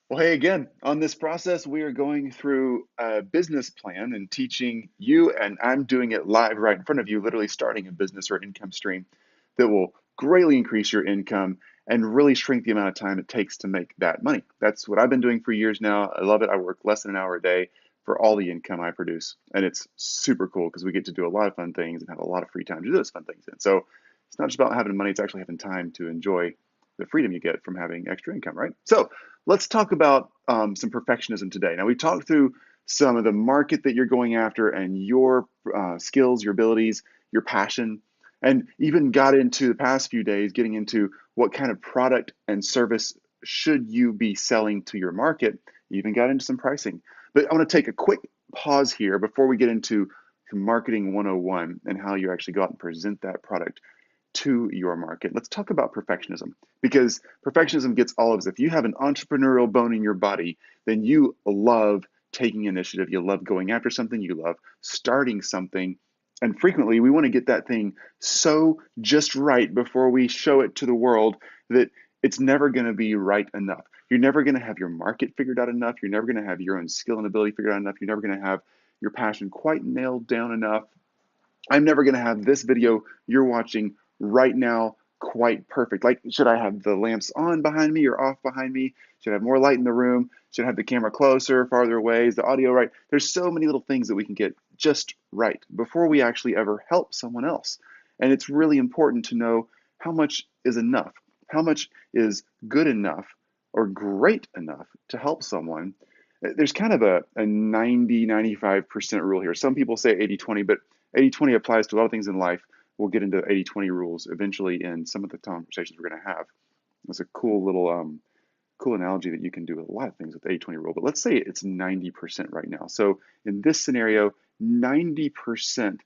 Well, hey, again, on this process, we are going through a business plan and teaching you, and I'm doing it live right in front of you, literally starting a business or income stream that will greatly increase your income and really shrink the amount of time it takes to make that money. That's what I've been doing for years now. I love it. I work less than an hour a day for all the income I produce. And it's super cool because we get to do a lot of fun things and have a lot of free time to do those fun things. And so it's not just about having money, it's actually having time to enjoy the freedom you get from having extra income, right? So let's talk about some perfectionism today. Now, we talked through some of the market that you're going after and your skills, your abilities, your passion, and even got into the past few days getting into what kind of product and service should you be selling to your market. You even got into some pricing. But I want to take a quick pause here before we get into marketing 101 and how you actually go out and present that product to your market. Let's talk about perfectionism because perfectionism gets all of us. If you have an entrepreneurial bone in your body, then you love taking initiative. You love going after something. You love starting something. And frequently, we want to get that thing so just right before we show it to the world that it's never going to be right enough. You're never going to have your market figured out enough. You're never going to have your own skill and ability figured out enough. You're never going to have your passion quite nailed down enough. I'm never going to have this video you're watching right now quite perfect. Like, should I have the lamps on behind me or off behind me? Should I have more light in the room? Should I have the camera closer, farther away? Is the audio right? There's so many little things that we can get just right before we actually ever help someone else. And it's really important to know how much is enough, how much is good enough or great enough to help someone. There's kind of a 90, 95% rule here. Some people say 80-20, but 80-20 applies to a lot of things in life. We'll get into 80-20 rules eventually in some of the conversations we're going to have. It's a cool little cool analogy that you can do with a lot of things with the 80-20 rule. But let's say it's 90% right now. So in this scenario, 90%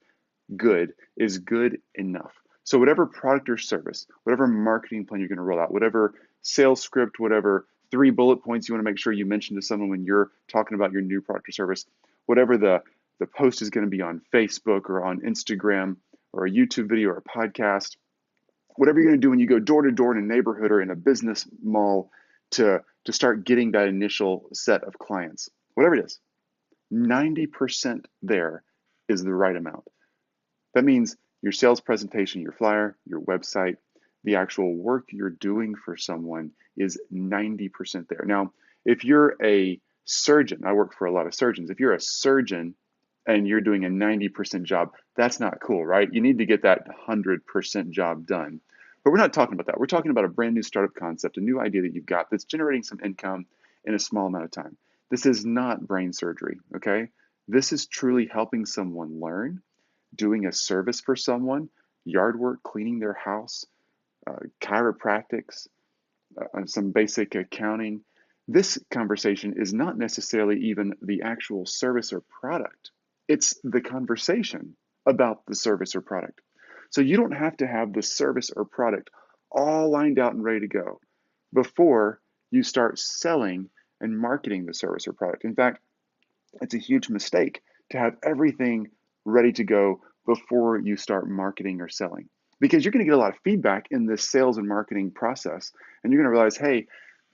good is good enough. So whatever product or service, whatever marketing plan you're going to roll out, whatever sales script, whatever 3 bullet points you want to make sure you mention to someone when you're talking about your new product or service, whatever the post is going to be on Facebook or on Instagram or a YouTube video or a podcast, whatever you're going to do when you go door to door in a neighborhood or in a business mall to start getting that initial set of clients, whatever it is, 90% there is the right amount. That means your sales presentation, your flyer, your website, the actual work you're doing for someone is 90% there. Now, if you're a surgeon, I work for a lot of surgeons. If you're a surgeon and you're doing a 90% job, that's not cool, right? You need to get that 100% job done. But we're not talking about that. We're talking about a brand new startup concept, a new idea that you've got that's generating some income in a small amount of time. This is not brain surgery, okay? This is truly helping someone learn, doing a service for someone, yard work, cleaning their house, chiropractics, some basic accounting. This conversation is not necessarily even the actual service or product. It's the conversation about the service or product. So you don't have to have the service or product all lined out and ready to go before you start selling and marketing the service or product. In fact, it's a huge mistake to have everything ready to go before you start marketing or selling, because you're going to get a lot of feedback in this sales and marketing process. And you're going to realize, hey,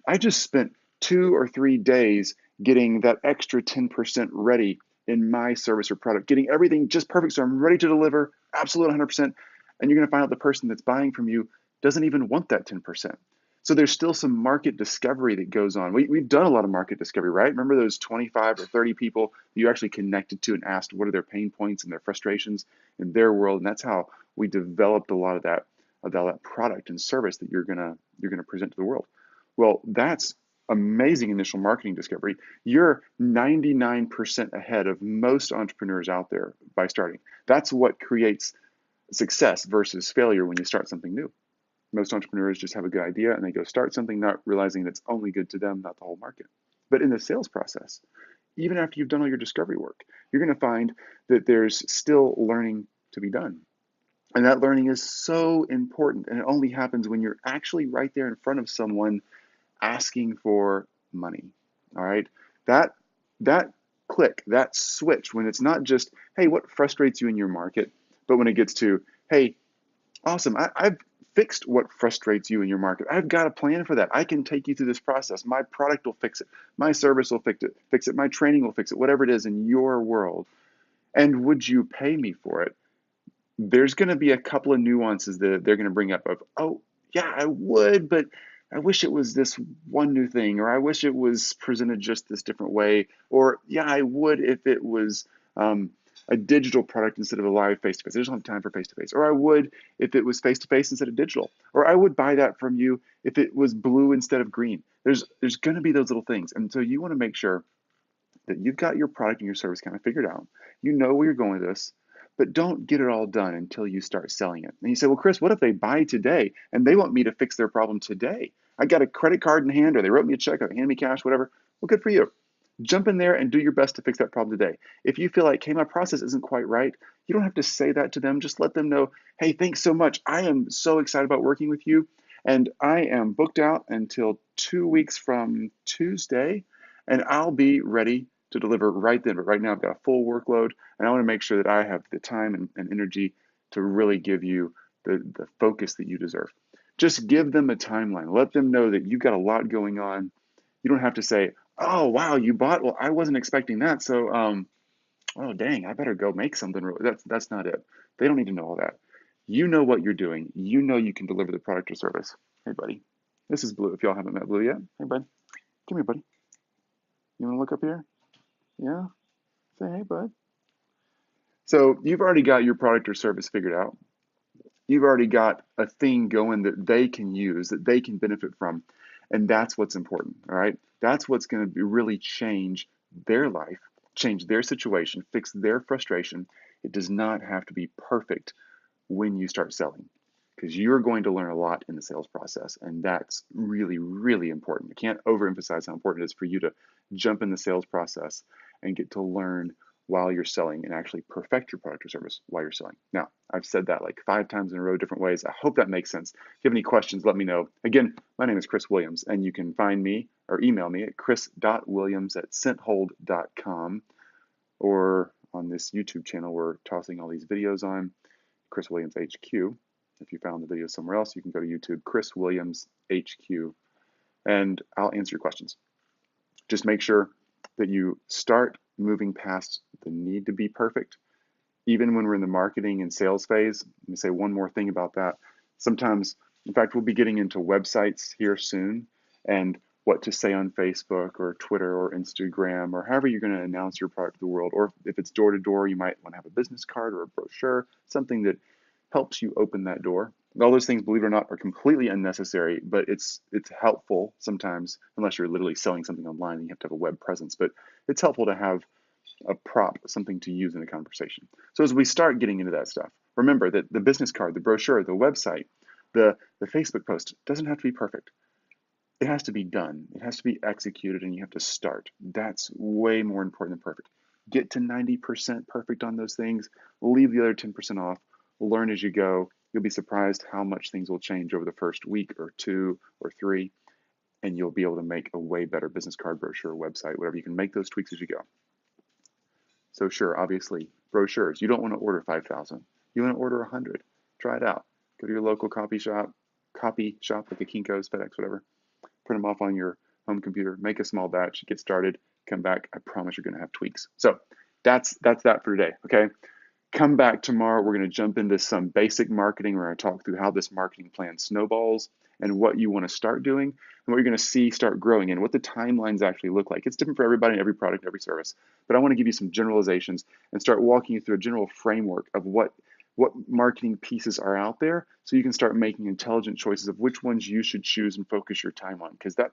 I just spent 2 or 3 days getting that extra 10% ready in my service or product, getting everything just perfect. So I'm ready to deliver absolute 100%. And you're going to find out the person that's buying from you doesn't even want that 10%. So there's still some market discovery that goes on. We've done a lot of market discovery, right? Remember those 25 or 30 people you actually connected to and asked what are their pain points and their frustrations in their world. And that's how we developed a lot of that product and service that you're gonna present to the world. Well, that's amazing initial marketing discovery. You're 99% ahead of most entrepreneurs out there by starting. That's what creates success versus failure when you start something new. Most entrepreneurs just have a good idea and they go start something, not realizing that's only good to them, not the whole market. But in the sales process, even after you've done all your discovery work, you're going to find that there's still learning to be done. And that learning is so important. And it only happens when you're actually right there in front of someone asking for money. All right. That click, that switch, when it's not just, hey, what frustrates you in your market, but when it gets to, hey, awesome, I've fixed what frustrates you in your market. I've got a plan for that. I can take you through this process. My product will fix it. My service will fix it. My training will fix it, whatever it is in your world. And would you pay me for it? There's going to be a couple of nuances that they're going to bring up of, oh, yeah, I would, but I wish it was this one new thing, or I wish it was presented just this different way, or yeah, I would if it was a digital product instead of a live face-to-face. I just don't have time for face-to-face. Or I would if it was face-to-face instead of digital. Or I would buy that from you if it was blue instead of green. There's going to be those little things. And so you want to make sure that you've got your product and your service kind of figured out. You know where you're going with this, but don't get it all done until you start selling it. And you say, well, Chris, what if they buy today and they want me to fix their problem today? I got a credit card in hand, or they wrote me a check, or hand me cash, whatever. Well, good for you. Jump in there and do your best to fix that problem today. If you feel like, hey, my process isn't quite right, you don't have to say that to them. Just let them know, hey, thanks so much. I am so excited about working with you. And I am booked out until 2 weeks from Tuesday, and I'll be ready to deliver right then. But right now I've got a full workload, and I want to make sure that I have the time and energy to really give you the focus that you deserve. Just give them a timeline. Let them know that you've got a lot going on. You don't have to say, oh, wow, you bought, well, I wasn't expecting that. So, oh, dang, I better go make something. That's not it. They don't need to know all that. You know what you're doing. You know you can deliver the product or service. Hey, buddy. This is Blue. If y'all haven't met Blue yet, hey, bud. Come here, buddy. You want to look up here? Yeah? Say, hey, bud. So you've already got your product or service figured out. You've already got a thing going that they can use, that they can benefit from. And that's what's important, all right? That's what's going to really change their life, change their situation, fix their frustration. It does not have to be perfect when you start selling, because you're going to learn a lot in the sales process. And that's really, really important. I can't overemphasize how important it is for you to jump in the sales process and get to learn while you're selling and actually perfect your product or service while you're selling. Now, I've said that like 5 times in a row, different ways. I hope that makes sense. If you have any questions, let me know. Again, my name is Chris Williams, and you can find me or email me at chris.williams@scenthold.com, or on this YouTube channel we're tossing all these videos on, Chris Williams HQ. If you found the video somewhere else, you can go to YouTube, Chris Williams HQ, and I'll answer your questions. Just make sure that you start moving past the need to be perfect. Even when we're in the marketing and sales phase, let me say one more thing about that. Sometimes, in fact, we'll be getting into websites here soon, and what to say on Facebook or Twitter or Instagram, or however you're going to announce your product to the world. Or if it's door to door, you might want to have a business card or a brochure, something that helps you open that door. All those things, believe it or not, are completely unnecessary, but it's helpful sometimes, unless you're literally selling something online and you have to have a web presence. But it's helpful to have a prop, something to use in a conversation. So as we start getting into that stuff, remember that the business card, the brochure, the website, the Facebook post doesn't have to be perfect. It has to be done. It has to be executed, and you have to start. That's way more important than perfect. Get to 90% perfect on those things. Leave the other 10% off. Learn as you go. You'll be surprised how much things will change over the first week or 2 or 3, and you'll be able to make a way better business card, brochure, website, whatever. You can make those tweaks as you go. So sure, obviously, brochures. You don't want to order 5,000. You want to order 100. Try it out. Go to your local copy shop like a Kinko's, FedEx, whatever. Print them off on your home computer. Make a small batch. Get started. Come back. I promise you're going to have tweaks. So that's that for today. Okay. Come back tomorrow. We're going to jump into some basic marketing. We're going to talk through how this marketing plan snowballs and what you want to start doing and what you're going to see start growing and what the timelines actually look like. It's different for everybody, every product, every service. But I want to give you some generalizations and start walking you through a general framework of what marketing pieces are out there, so you can start making intelligent choices of which ones you should choose and focus your time on, because that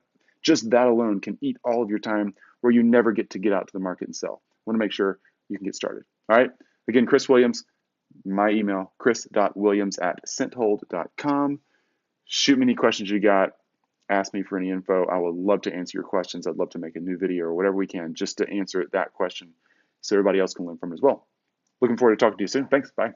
alone can eat all of your time where you never get out to the market and sell. I want to make sure you can get started. All right. Again, Chris Williams, my email, chris.williams@scenthold.com. Shoot me any questions you got. Ask me for any info. I would love to answer your questions. I'd love to make a new video or whatever we can just to answer that question so everybody else can learn from it as well. Looking forward to talking to you soon. Thanks. Bye.